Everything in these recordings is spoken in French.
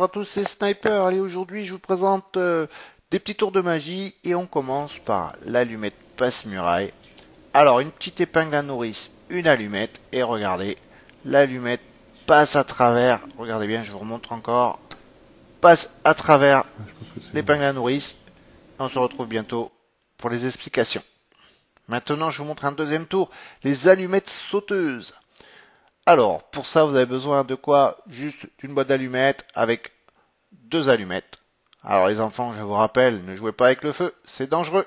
bonjour à tous, c'est Sniper. Allez, aujourd'hui je vous présente des petits tours de magie et on commence par l'allumette passe-muraille. Alors, une petite épingle à nourrice, une allumette et regardez, l'allumette passe à travers, regardez bien, je vous remontre encore, passe à travers Je pense que c'est bon. l'épingle à nourrice. On se retrouve bientôt pour les explications. Maintenant, je vous montre un deuxième tour, les allumettes sauteuses. Alors, pour ça, vous avez besoin de quoi? Juste d'une boîte d'allumettes avec deux allumettes. Alors les enfants, je vous rappelle, ne jouez pas avec le feu, c'est dangereux.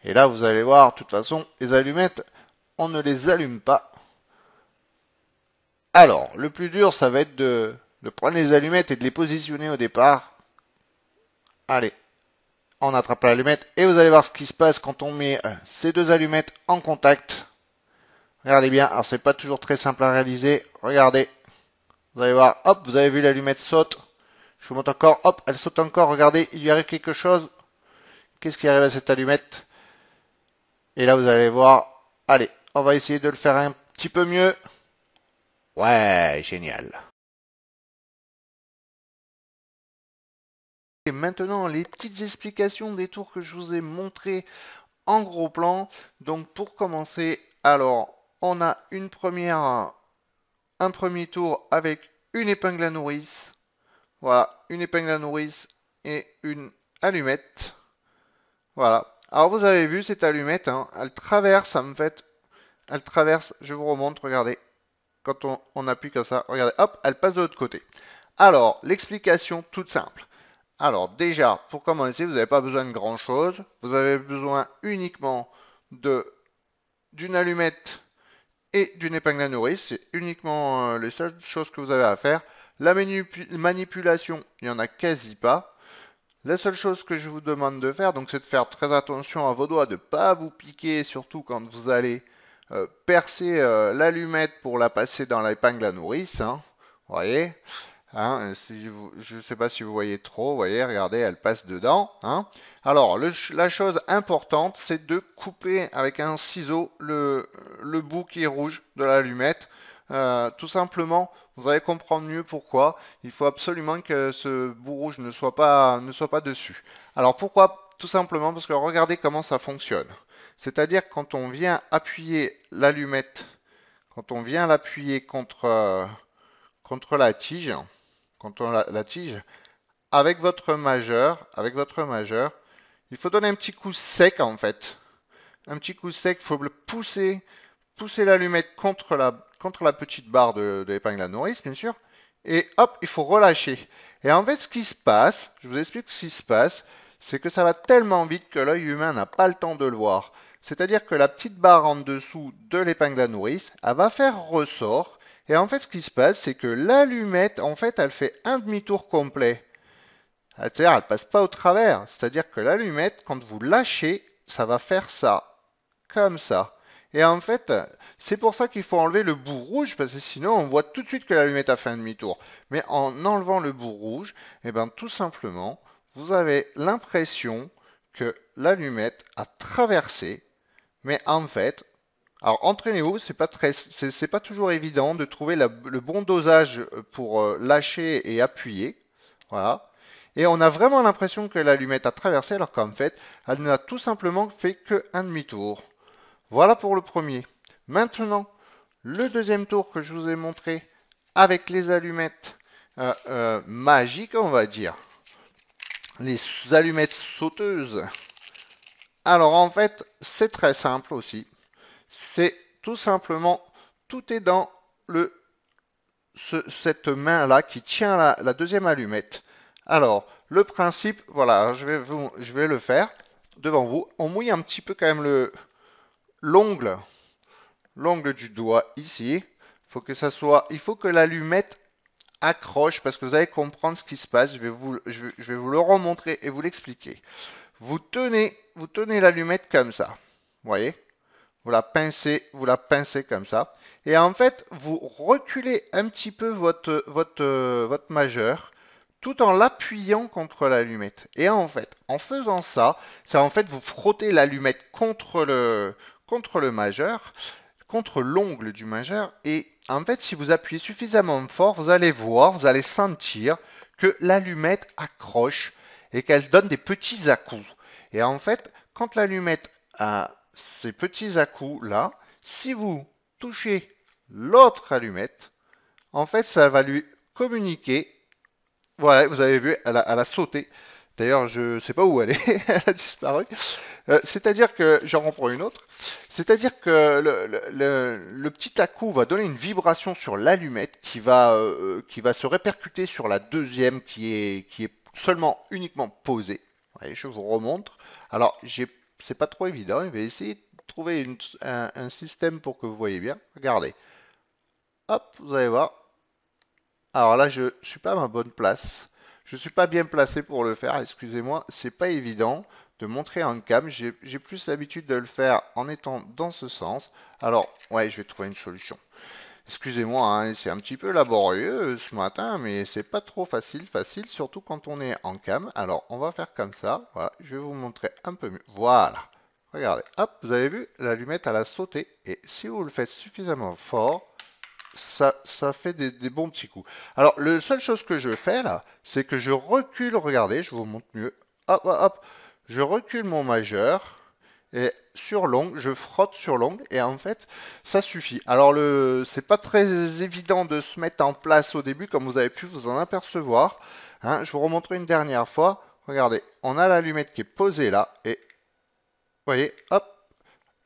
Et là, vous allez voir, de toute façon, les allumettes, on ne les allume pas. Alors, le plus dur, ça va être de prendre les allumettes et de les positionner au départ. Allez, on attrape l'allumette et vous allez voir ce qui se passe quand on met ces deux allumettes en contact. Regardez bien, alors c'est pas toujours très simple à réaliser. Regardez, vous allez voir, hop, vous avez vu l'allumette saute. Je vous montre encore, hop, elle saute encore, regardez, il lui arrive quelque chose. Qu'est-ce qui arrive à cette allumette? Et là, vous allez voir, allez, on va essayer de le faire un petit peu mieux. Ouais, génial. Et maintenant, les petites explications des tours que je vous ai montrés en gros plan. Donc, pour commencer, alors, on a un premier tour avec une épingle à nourrice. Voilà, une épingle à nourrice et une allumette. Voilà. Alors, vous avez vu cette allumette, hein, elle traverse, en fait, elle traverse, je vous remonte, regardez. Quand on appuie comme ça, regardez, hop, elle passe de l'autre côté. Alors, l'explication toute simple. Alors, déjà, pour commencer, vous n'avez pas besoin de grand-chose. Vous avez besoin uniquement d'une allumette et d'une épingle à nourrice. C'est uniquement les seules choses que vous avez à faire. La manipulation, il n'y en a quasi pas. La seule chose que je vous demande de faire, donc, c'est de faire très attention à vos doigts, de ne pas vous piquer, surtout quand vous allez percer l'allumette pour la passer dans l'épingle à nourrice. Hein, vous voyez, hein, je ne sais pas si vous voyez trop. Vous voyez, regardez, elle passe dedans. Hein. Alors, la chose importante, c'est de couper avec un ciseau le bout qui est rouge de l'allumette. Tout simplement, vous allez comprendre mieux pourquoi. Il faut absolument que ce bout rouge ne soit pas dessus. Alors pourquoi? Tout simplement parce que regardez comment ça fonctionne. C'est-à-dire quand on vient appuyer l'allumette, quand on vient l'appuyer contre la tige, la tige, avec votre majeur, il faut donner un petit coup sec en fait. Un petit coup sec, il faut le pousser l'allumette contre la petite barre de l'épingle à nourrice, bien sûr. Et hop, il faut relâcher. Et en fait, ce qui se passe, je vous explique ce qui se passe, c'est que ça va tellement vite que l'œil humain n'a pas le temps de le voir. C'est-à-dire que la petite barre en dessous de l'épingle à nourrice, elle va faire ressort. Et en fait, ce qui se passe, c'est que l'allumette, en fait, elle fait un demi-tour complet. C'est-à-dire, elle passe pas au travers. C'est-à-dire que l'allumette, quand vous lâchez, ça va faire ça, comme ça. Et en fait, c'est pour ça qu'il faut enlever le bout rouge, parce que sinon on voit tout de suite que l'allumette a fait un demi-tour. Mais en enlevant le bout rouge, eh ben, tout simplement, vous avez l'impression que l'allumette a traversé. Mais en fait, alors entraînez-vous, c'est pas toujours évident de trouver le bon dosage pour lâcher et appuyer. Voilà. Et on a vraiment l'impression que l'allumette a traversé, alors qu'en fait, elle n'a tout simplement fait qu'un demi-tour. Voilà pour le premier. Maintenant, le deuxième tour que je vous ai montré avec les allumettes magiques, on va dire. Les allumettes sauteuses. Alors en fait, c'est très simple aussi. C'est tout simplement, tout est dans cette main-là qui tient la deuxième allumette. Alors, le principe, voilà, je vais le faire devant vous. On mouille un petit peu quand même l'ongle du doigt ici. Il faut que l'allumette accroche parce que vous allez comprendre ce qui se passe. Je vais vous le remontrer et vous l'expliquer. Vous tenez l'allumette comme ça. Vous voyez? Vous la pincez comme ça. Et en fait, vous reculez un petit peu votre majeur tout en l'appuyant contre l'allumette. Et en fait, en faisant ça, c'est en fait vous frottez l'allumette contre le majeur. contre l'ongle du majeur. Et en fait, si vous appuyez suffisamment fort, vous allez voir, vous allez sentir que l'allumette accroche et qu'elle donne des petits à-coups. Et en fait, quand l'allumette a ces petits à-coups là, si vous touchez l'autre allumette, en fait, ça va lui communiquer. Voilà, vous avez vu, elle a sauté. D'ailleurs, je ne sais pas où elle est, elle a disparu. C'est-à-dire que, j'en reprends une autre, c'est-à-dire que le petit à-coup va donner une vibration sur l'allumette qui va se répercuter sur la deuxième qui est seulement uniquement posée. Voyez, je vous remontre. Alors, c'est pas trop évident, je vais essayer de trouver un système pour que vous voyez bien. Regardez. Hop, vous allez voir. Alors là, je ne suis pas à ma bonne place. Je ne suis pas bien placé pour le faire, excusez-moi. C'est pas évident de montrer en cam. J'ai plus l'habitude de le faire en étant dans ce sens. Alors, ouais, je vais trouver une solution. Excusez-moi, hein, c'est un petit peu laborieux ce matin, mais c'est pas trop facile, surtout quand on est en cam. Alors, on va faire comme ça. Voilà, je vais vous montrer un peu mieux. Voilà. Regardez, hop, vous avez vu, l'allumette, elle a sauté. Et si vous le faites suffisamment fort, ça fait des bons petits coups. Alors, la seule chose que je fais là, c'est que je recule, regardez, je vous montre mieux. Hop, hop, hop, je recule mon majeur et sur l'ongle, je frotte sur l'ongle et en fait, ça suffit. Alors, c'est pas très évident de se mettre en place au début, comme vous avez pu vous en apercevoir. Hein, je vous remonterai une dernière fois. Regardez, on a l'allumette qui est posée là et vous voyez, hop,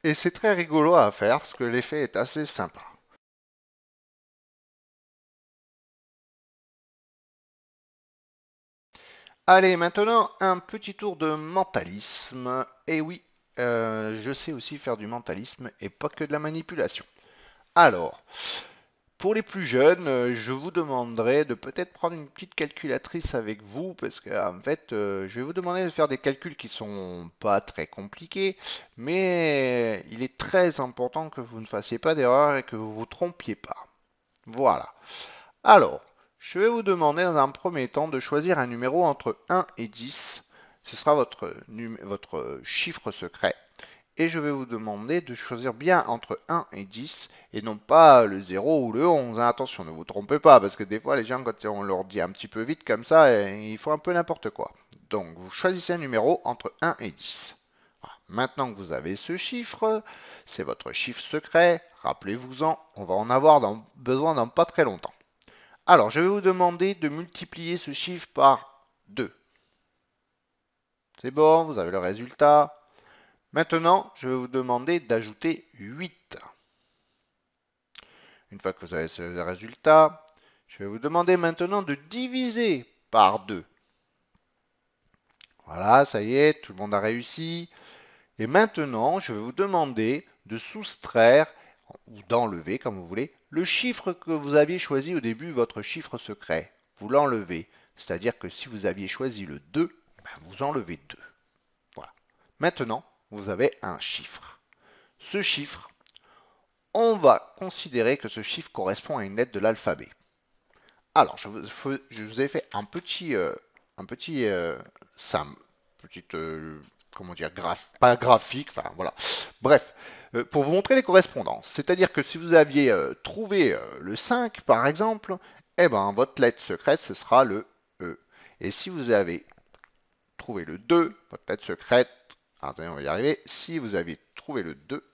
et c'est très rigolo à faire parce que l'effet est assez sympa. Allez, maintenant un petit tour de mentalisme. Et oui, je sais aussi faire du mentalisme et pas que de la manipulation. Alors, pour les plus jeunes, je vous demanderai de peut-être prendre une petite calculatrice avec vous, parce que en fait, je vais vous demander de faire des calculs qui sont pas très compliqués, mais il est très important que vous ne fassiez pas d'erreur et que vous vous trompiez pas. Voilà. Alors, je vais vous demander dans un premier temps de choisir un numéro entre 1 et 10. Ce sera votre chiffre secret. Et je vais vous demander de choisir bien entre 1 et 10 et non pas le 0 ou le 11. Hein. Attention, ne vous trompez pas parce que des fois les gens quand on leur dit un petit peu vite comme ça, ils font un peu n'importe quoi. Donc vous choisissez un numéro entre 1 et 10. Voilà. Maintenant que vous avez ce chiffre, c'est votre chiffre secret. Rappelez-vous-en, on va en avoir besoin dans pas très longtemps. Alors, je vais vous demander de multiplier ce chiffre par 2. C'est bon, vous avez le résultat. Maintenant, je vais vous demander d'ajouter 8. Une fois que vous avez ce résultat, je vais vous demander maintenant de diviser par 2. Voilà, ça y est, tout le monde a réussi. Et maintenant, je vais vous demander de soustraire ou d'enlever, comme vous voulez, le chiffre que vous aviez choisi au début, votre chiffre secret. Vous l'enlevez. C'est-à-dire que si vous aviez choisi le 2, vous enlevez 2. Voilà. Maintenant, vous avez un chiffre. Ce chiffre, on va considérer que ce chiffre correspond à une lettre de l'alphabet. Alors, je vous ai fait un petit petite, comment dire, pas graphique, enfin voilà. Bref, pour vous montrer les correspondances. C'est-à-dire que si vous aviez trouvé le 5, par exemple, eh ben, votre lettre secrète, ce sera le E. Et si vous avez trouvé le 2, votre lettre secrète, attendez, on va y arriver, si vous avez trouvé le 2,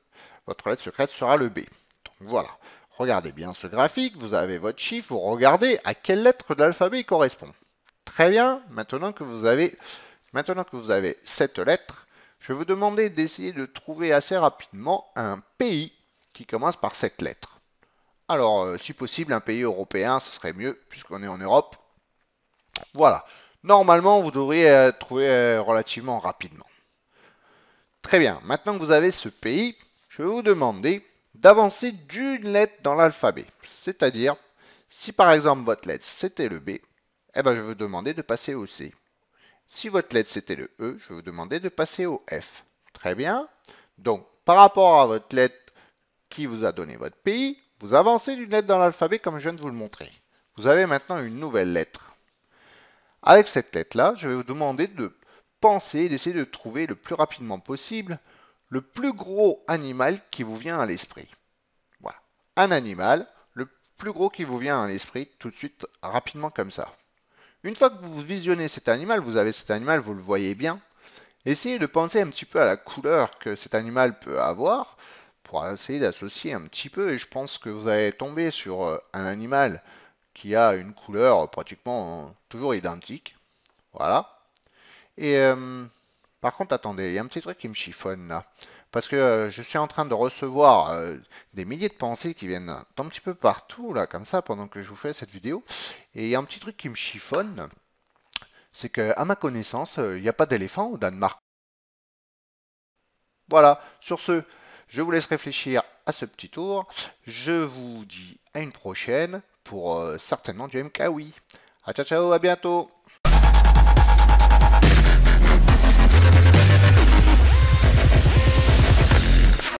votre lettre secrète sera le B. Donc voilà. Regardez bien ce graphique, vous avez votre chiffre, vous regardez à quelle lettre de l'alphabet il correspond. Très bien, maintenant que vous avez cette lettre, je vais vous demander d'essayer de trouver assez rapidement un pays qui commence par cette lettre. Alors, si possible, un pays européen, ce serait mieux, puisqu'on est en Europe. Voilà. Normalement, vous devriez trouver relativement rapidement. Très bien, maintenant que vous avez ce pays, je vais vous demander d'avancer d'une lettre dans l'alphabet. C'est-à-dire, si par exemple votre lettre c'était le B, eh ben, je vais vous demander de passer au C. Si votre lettre c'était le E, je vais vous demander de passer au F. Très bien. Donc, par rapport à votre lettre qui vous a donné votre pays, vous avancez d'une lettre dans l'alphabet comme je viens de vous le montrer. Vous avez maintenant une nouvelle lettre. Avec cette lettre-là, je vais vous demander de penser, d'essayer de trouver le plus rapidement possible le plus gros animal qui vous vient à l'esprit. un animal, le plus gros qui vous vient à l'esprit, tout de suite, rapidement comme ça. Une fois que vous visionnez cet animal, vous avez cet animal, vous le voyez bien, essayez de penser un petit peu à la couleur que cet animal peut avoir, pour essayer d'associer un petit peu, et je pense que vous allez tomber sur un animal qui a une couleur pratiquement toujours identique. Voilà. Et par contre, attendez, il y a un petit truc qui me chiffonne là. Parce que je suis en train de recevoir des milliers de pensées qui viennent d'un petit peu partout là, comme ça, pendant que je vous fais cette vidéo. Et il y a un petit truc qui me chiffonne, c'est que à ma connaissance, il n'y a pas d'éléphant au Danemark. Voilà, sur ce, je vous laisse réfléchir à ce petit tour. Je vous dis à une prochaine pour certainement du MKWi. À ciao ciao, à bientôt.